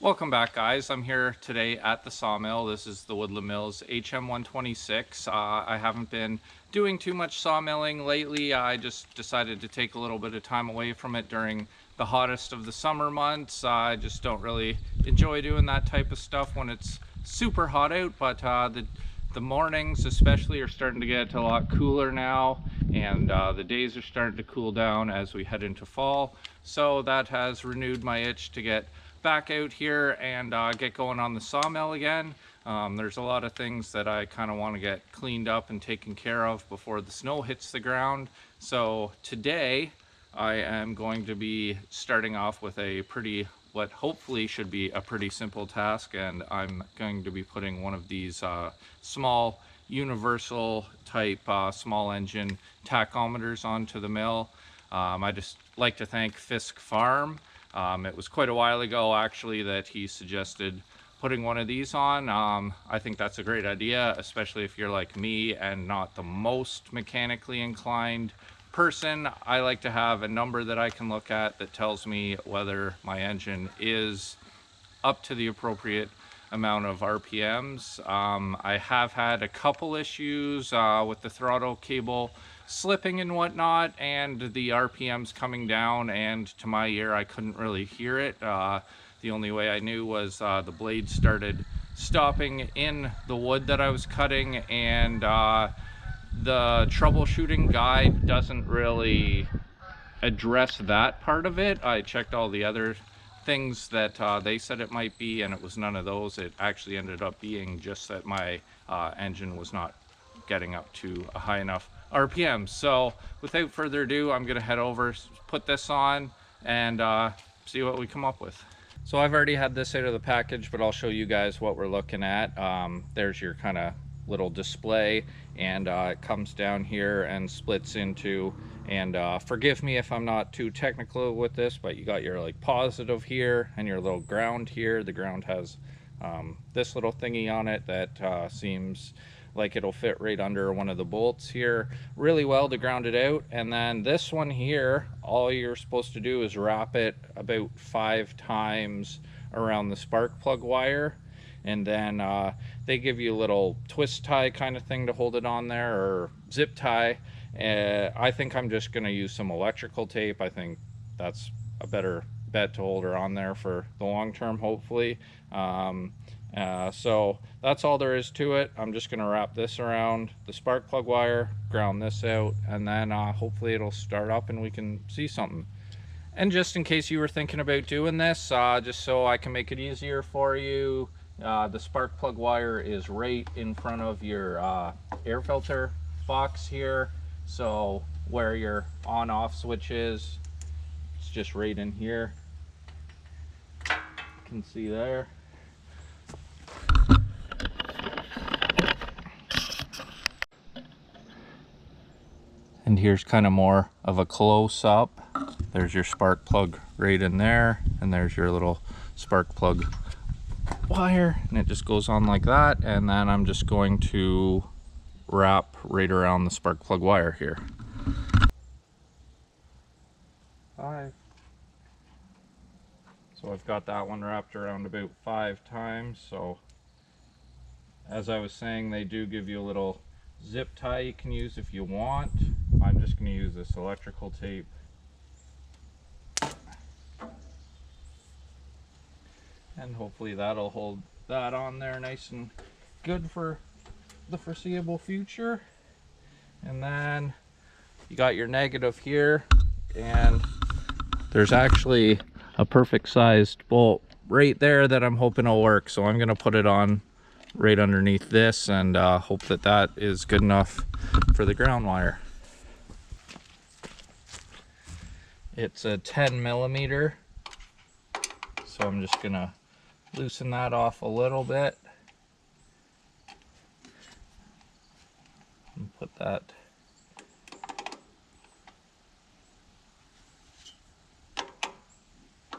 Welcome back, guys. I'm here today at the sawmill. This is the Woodland Mills HM126. I haven't been doing too much sawmilling lately. I just decided to take a little bit of time away from it during the hottest of the summer months. I just don't really enjoy doing that type of stuff when it's super hot out, but the mornings especially are starting to get a lot cooler now, and the days are starting to cool down as we head into fall. So that has renewed my itch to get back out here and get going on the sawmill again. There's a lot of things that I kind of want to get cleaned up and taken care of before the snow hits the ground. So today I am going to be starting off with what hopefully should be a pretty simple task, and I'm going to be putting one of these small universal type small engine tachometers onto the mill. I just like to thank Fiskfarm. It was quite a while ago actually that he suggested putting one of these on. I think that's a great idea, especially if you're like me and not the most mechanically inclined person. I like to have a number that I can look at that tells me whether my engine is up to the appropriate amount of RPMs. I have had a couple issues with the throttle cable slipping and whatnot, and the RPMs coming down, and to my ear I couldn't really hear it. The only way I knew was the blade started stopping in the wood that I was cutting, and the troubleshooting guide doesn't really address that part of it. I checked all the other things that they said it might be, and it was none of those. It actually ended up being just that my engine was not getting up to a high enough RPM. So without further ado, I'm gonna head over, put this on, and see what we come up with. So I've already had this out of the package, but I'll show you guys what we're looking at. There's your kind of little display, and it comes down here and splits into, and forgive me if I'm not too technical with this, but you got your like positive here and your little ground here. The ground has this little thingy on it that seems like it'll fit right under one of the bolts here really well to ground it out. And then this one here, all you're supposed to do is wrap it about 5 times around the spark plug wire, and then they give you a little twist tie kind of thing to hold it on there, or zip tie. I think I'm just going to use some electrical tape. I think that's a better bet to hold her on there for the long term, hopefully. So that's all there is to it. I'm just going to wrap this around the spark plug wire, ground this out, and then hopefully it'll start up and we can see something. And just in case you were thinking about doing this, just so I can make it easier for you, the spark plug wire is right in front of your air filter box here. So where your on-off switch is, it's just right in here. You can see there. And here's kind of more of a close-up. There's your spark plug right in there, and there's your little spark plug wire, and it just goes on like that. And then I'm just going to wrap right around the spark plug wire here. 5. So I've got that one wrapped around about 5 times. So as I was saying, they do give you a little zip tie you can use if you want. I'm just going to use this electrical tape. And hopefully that'll hold that on there nice and good for the foreseeable future. And then you got your negative here, and there's actually a perfect sized bolt right there that I'm hoping will work. So I'm going to put it on right underneath this, and hope that that is good enough for the ground wire. It's a 10 millimeter, so I'm just gonna loosen that off a little bit and put that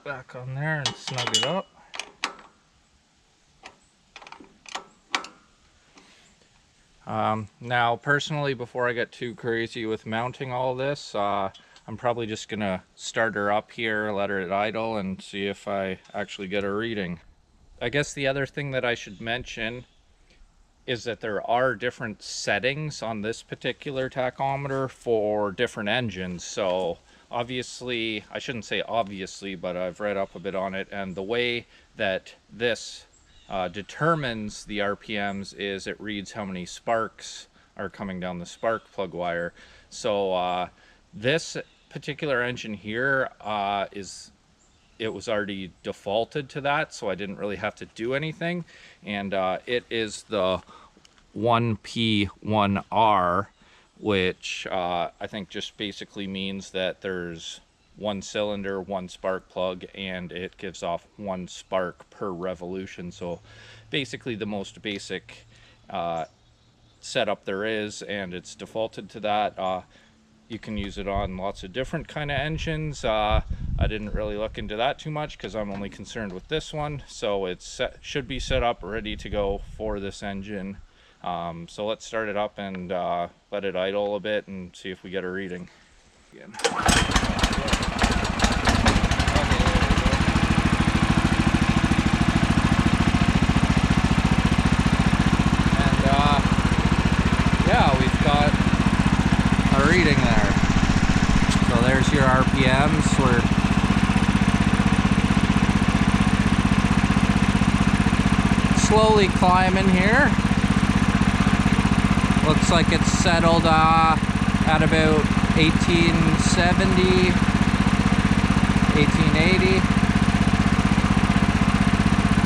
back on there and snug it up. Now personally, before I get too crazy with mounting all this, I'm probably just gonna start her up here, let her idle, and see if I actually get a reading. I guess the other thing that I should mention is that there are different settings on this particular tachometer for different engines. So obviously, I shouldn't say obviously, but I've read up a bit on it, and the way that this determines the RPMs is it reads how many sparks are coming down the spark plug wire. So this particular engine here it was already defaulted to that, so I didn't really have to do anything. And it is the 1P1R, which I think just basically means that there's one cylinder, one spark plug, and it gives off one spark per revolution. So basically the most basic setup there is, and it's defaulted to that. You can use it on lots of different kind of engines. I didn't really look into that too much because I'm only concerned with this one. So it's should be set up ready to go for this engine. So let's start it up and let it idle a bit and see if we get a reading. Again. And yeah, we've got a reading there. So there's your RPMs. We're slowly climbing here. Looks like it's settled at about 1870, 1880.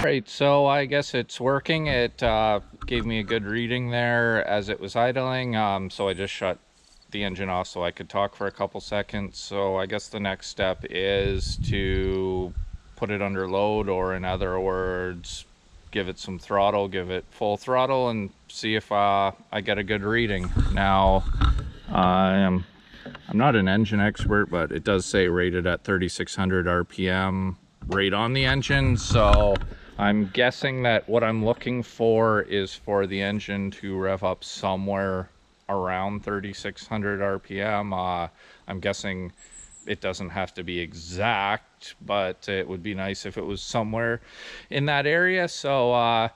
Right, so I guess it's working. It gave me a good reading there as it was idling. So I just shut the engine off so I could talk for a couple seconds. So I guess the next step is to put it under load, or in other words, give it some throttle, give it full throttle, and see if I get a good reading. Now, I'm not an engine expert, but it does say rated at 3600 RPM rate on the engine. So I'm guessing that what I'm looking for is for the engine to rev up somewhere around 3600 RPM. I'm guessing it doesn't have to be exact, but it would be nice if it was somewhere in that area. So I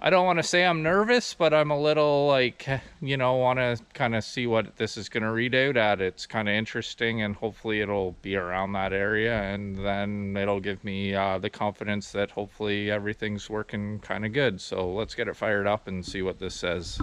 don't want to say I'm nervous, but I'm a little like, you know, want to kind of see what this is going to read out at. It's kind of interesting, and hopefully it'll be around that area, and then it'll give me the confidence that hopefully everything's working kind of good. So let's get it fired up and see what this says.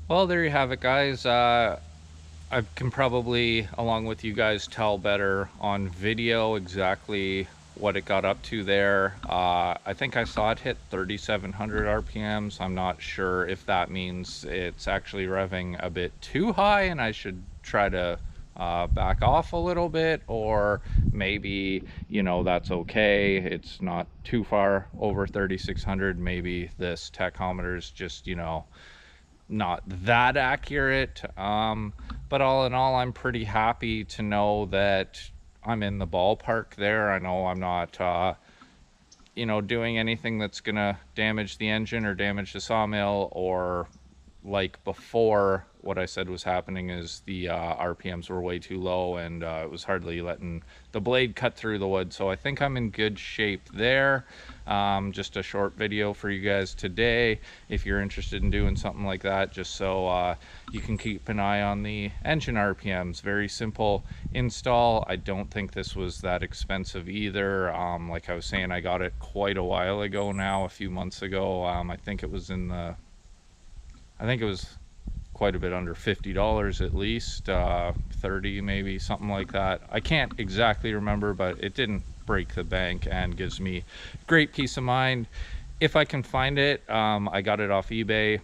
Well, there you have it, guys. I can probably, along with you guys, tell better on video exactly what it got up to there. I think I saw it hit 3700 RPMs. I'm not sure if that means it's actually revving a bit too high and I should try to back off a little bit, or maybe, you know, that's okay. It's not too far over 3600. Maybe this tachometer is just, you know, not that accurate, but all in all, I'm pretty happy to know that I'm in the ballpark there. I know I'm not you know, doing anything that's gonna damage the engine or damage the sawmill, or like before, what I said was happening is the RPMs were way too low, and it was hardly letting the blade cut through the wood. So I think I'm in good shape there. Just a short video for you guys today, if you're interested in doing something like that, just so you can keep an eye on the engine RPMs. Very simple install. I don't think this was that expensive either. Like I was saying, I got it quite a while ago now, a few months ago. I think it was in the, I think it was quite a bit under $50 at least, 30 maybe, something like that. I can't exactly remember, but it didn't break the bank and gives me great peace of mind if I can find it. I got it off eBay.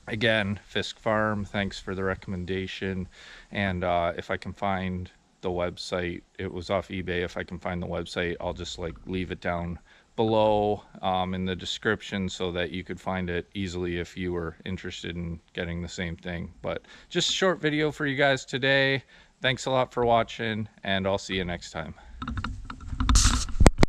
Again, fiskfarm, thanks for the recommendation. And if I can find the website. It was off eBay. If I can find the website, I'll just like leave it down below in the description so that you could find it easily if you were interested in getting the same thing. But just a short video for you guys today. Thanks a lot for watching, and I'll see you next time.